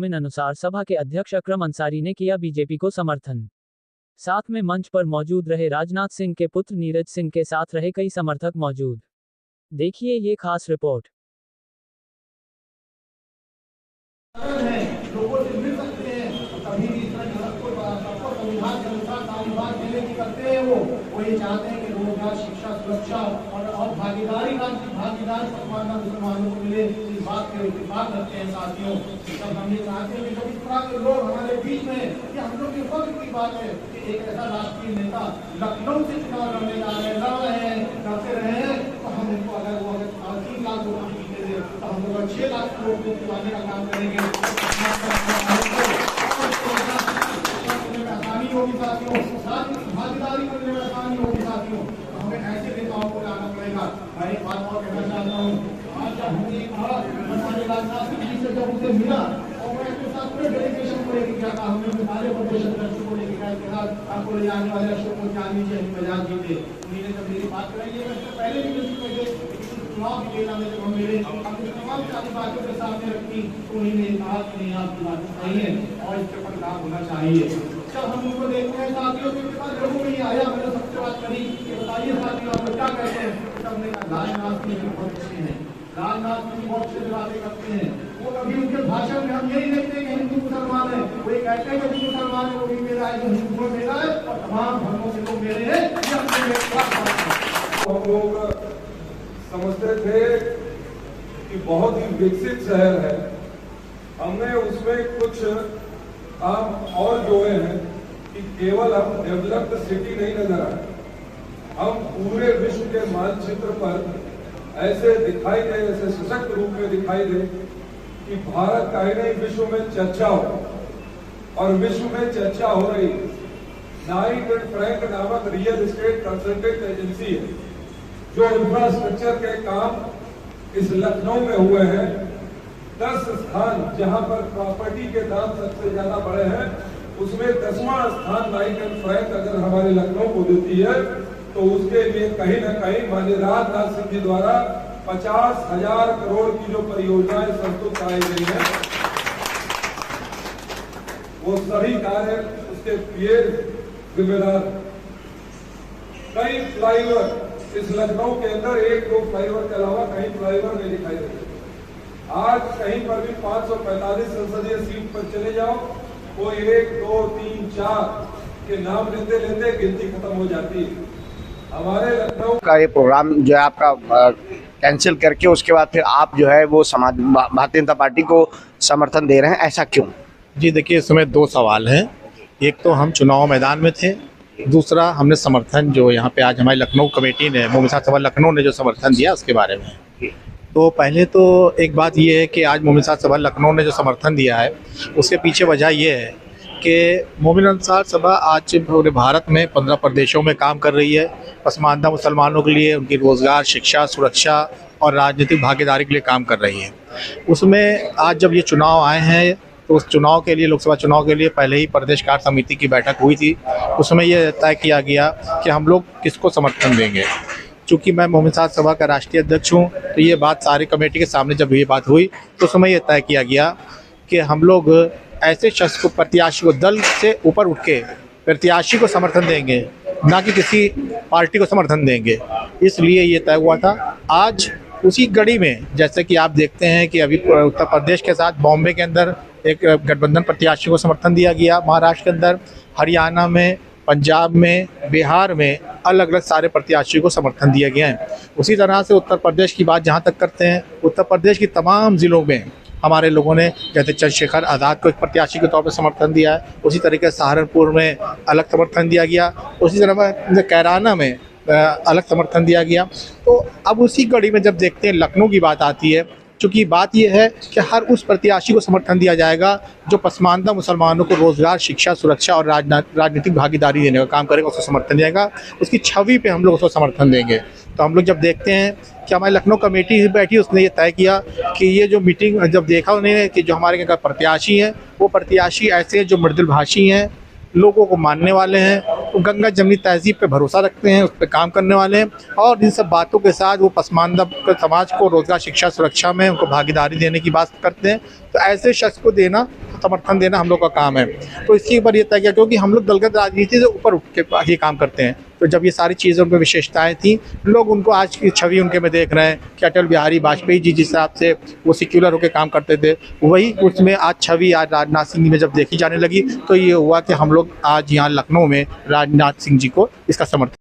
मोमिन अनुसार सभा के अध्यक्ष अकरम अंसारी ने किया बीजेपी को समर्थन। साथ में मंच पर मौजूद रहे राजनाथ सिंह के पुत्र नीरज सिंह के साथ रहे कई समर्थक मौजूद। देखिए ये खास रिपोर्ट। लोगों से मिल सकते हैं, कभी भी इस तरह सबको संविधान के अनुसार तालीबान देने की करते हैं। वो ये चाहते हैं कि रोजगार, शिक्षा, सुरक्षा और भागीदारी समानता मुसलमानों को मिले। इस बात के इत्तेफाक रखते हैं साथियों। तब हम ये चाहते हैं कि जब इस तरह के लोग हमारे बीच में, ये हम लोग के फख्र की बात है कि एक ऐसा राष्ट्रीय नेता लखनऊ से चुनाव लड़ने जा रहे हैं, लड़ते रहे हैं, तो हम इनको अगर 3 लाख वोट जीते थे तो हम लोग 6 लाख वोट को दिलाने का काम करेंगे। आसानी होगी साथियों, भागीदारी करने में आसानी होगी साथियों। तो हमें ऐसे नेताओं को लाना पड़ेगा। मैं एक बात और कहना चाहता हूँ, आज जब हमने कहा हमारे राजनाथ सिंह जी से जब उसे मिला और मैं इसके साथ पूरे डेलीगेशन को लेकर गया था, हमने सारे प्रदेश अध्यक्षों को लेकर गया था, आपको ले जाने वाले अशोक को जानी चाहिए बजाज जी थे। उन्होंने जब मेरी बात कराई है, मैं पहले भी मिल चुके थे, चुनाव की डेटा में जब हम मिले हमने तमाम सारी बातों के सामने रखी, तो उन्होंने कहा कि नहीं आपकी बात सही है और इसके ऊपर काम होना चाहिए। जब हम उनको देखते हैं साथियों के पास लोगों में ये आया, मैंने सबसे बात करी कि बताइए साथियों आप क्या कहते हैं। सबने कहा राजनाथ सिंह बहुत अच्छे हैं, राजनाथ सिंह बहुत अच्छे बातें करते हैं। वो कभी उनके भाषण में हम यही देखते हैं कि हिंदू मुसलमान है, वो ये कहते हैं कि हिंदू मुसलमान है वो भी मेरा है, जो हिंदुओं मेरा है और तमाम धर्मों के लोग मेरे हैं। हम लोग समझते थे कि बहुत ही विकसित शहर है, हमने उसमें कुछ काम और जोड़े हैं कि केवल हम डेवलप्ड सिटी नहीं नजर आए, हम पूरे विश्व के मानचित्र पर ऐसे दिखाई दे, ऐसे सशक्त रूप में दिखाई दे कि भारत का ही नहीं विश्व में चर्चा हो। और विश्व में चर्चा हो रही नाइट एंड फ्रैंक नामक रियल एस्टेट कंसल्टेंट एजेंसी है, जो इंफ्रास्ट्रक्चर के काम इस लखनऊ में हुए हैं। 10 स्थान जहां पर प्रॉपर्टी के दाम सबसे ज्यादा बढ़े हैं, उसमें 10वां स्थान नाइट एंड फ्रैंक अगर हमारे लखनऊ को देती है, तो उसके लिए कहीं ना कहीं माननीय राजनाथ सिंह जी द्वारा 50,000 करोड़ की जो परियोजनाएं संतुष्ट आई गई है, वो सभी कार्य उसके पीए जिम्मेदार। कई फ्लाईओवर इस लखनऊ के अंदर 1-2 फ्लाईओवर के अलावा कहीं फ्लाईओवर नहीं दिखाई देते। आज कहीं पर भी 545 संसदीय सीट पर चले जाओ, कोई 1, 2, 3, 4 के नाम लेते लेते गिनती खत्म हो जाती है। हमारे लखनऊ का ये प्रोग्राम जो है आपका कैंसिल करके उसके बाद फिर आप जो है वो भारतीय जनता पार्टी को समर्थन दे रहे हैं, ऐसा क्यों? जी देखिए, इसमें 2 सवाल हैं। एक तो हम चुनाव मैदान में थे, दूसरा हमने समर्थन जो यहाँ पे आज हमारी लखनऊ कमेटी ने, मोमिन सभा लखनऊ ने जो समर्थन दिया उसके बारे में। तो पहले तो एक बात ये है कि आज मोमिन सभा लखनऊ ने जो समर्थन दिया है उसके पीछे वजह ये है कि मोमिन अंसार सभा आज पूरे भारत में 15 प्रदेशों में काम कर रही है, पसमानदा मुसलमानों के लिए उनकी रोज़गार, शिक्षा, सुरक्षा और राजनीतिक भागीदारी के लिए काम कर रही है। उसमें आज जब ये चुनाव आए हैं तो उस चुनाव के लिए, लोकसभा चुनाव के लिए पहले ही प्रदेश कार्य समिति की बैठक हुई थी, उसमें यह तय किया गया कि हम लोग किसको समर्थन देंगे। चूँकि मैं मोमिन सभा का राष्ट्रीय अध्यक्ष हूँ, तो ये बात सारी कमेटी के सामने जब ये बात हुई तो उसमें यह तय किया गया कि हम लोग ऐसे शख्स को, प्रत्याशी को, दल से ऊपर उठ के प्रत्याशी को समर्थन देंगे, ना कि किसी पार्टी को समर्थन देंगे। इसलिए ये तय हुआ था। आज उसी कड़ी में जैसे कि आप देखते हैं कि अभी उत्तर प्रदेश के साथ बॉम्बे के अंदर एक गठबंधन प्रत्याशी को समर्थन दिया गया, महाराष्ट्र के अंदर, हरियाणा में, पंजाब में, बिहार में अलग अलग सारे प्रत्याशियों को समर्थन दिया गया है। उसी तरह से उत्तर प्रदेश की बात जहाँ तक करते हैं, उत्तर प्रदेश की तमाम ज़िलों में हमारे लोगों ने जैसे चंद्रशेखर आज़ाद को एक प्रत्याशी के तौर पर समर्थन दिया है, उसी तरीके से सहारनपुर में अलग समर्थन दिया गया, उसी तरह कैराना में अलग समर्थन दिया गया। तो अब उसी कड़ी में जब देखते हैं लखनऊ की बात आती है, चूँकि बात यह है कि हर उस प्रत्याशी को समर्थन दिया जाएगा जो पसमानदा मुसलमानों को रोज़गार, शिक्षा, सुरक्षा और राजनीतिक भागीदारी देने का काम करेगा, उसको समर्थन दिएगा। उसकी छवि पे हम लोग उसको समर्थन देंगे। तो हम लोग जब देखते हैं कि हमारी लखनऊ कमेटी बैठी, उसने ये तय किया कि ये जो मीटिंग जब देखा उन्होंने कि जो हमारे यहाँ प्रत्याशी हैं वो प्रत्याशी ऐसे हैं जो मृदुल भाषी हैं, लोगों को मानने वाले हैं, वो गंगा जमनी तहजीब पे भरोसा रखते हैं, उस पर काम करने वाले हैं और इन सब बातों के साथ वो पसमानदा समाज को रोज़गार, शिक्षा, सुरक्षा में उनको भागीदारी देने की बात करते हैं। तो ऐसे शख्स को देना समर्थन देना हम लोग का काम है। तो इसके ऊपर ये तय किया, क्योंकि हम लोग दलगत राजनीति से ऊपर उठ के ये काम करते हैं। तो जब ये सारी चीज़ों में विशेषताएं थी, लोग उनको आज की छवि उनके में देख रहे हैं कि अटल बिहारी वाजपेयी जी जिस हिसाब से वो सेक्युलर होकर काम करते थे, वही उसमें आज छवि आज राजनाथ सिंह में जब देखी जाने लगी, तो ये हुआ कि हम लोग आज यहाँ लखनऊ में राजनाथ सिंह जी को इसका समर्थन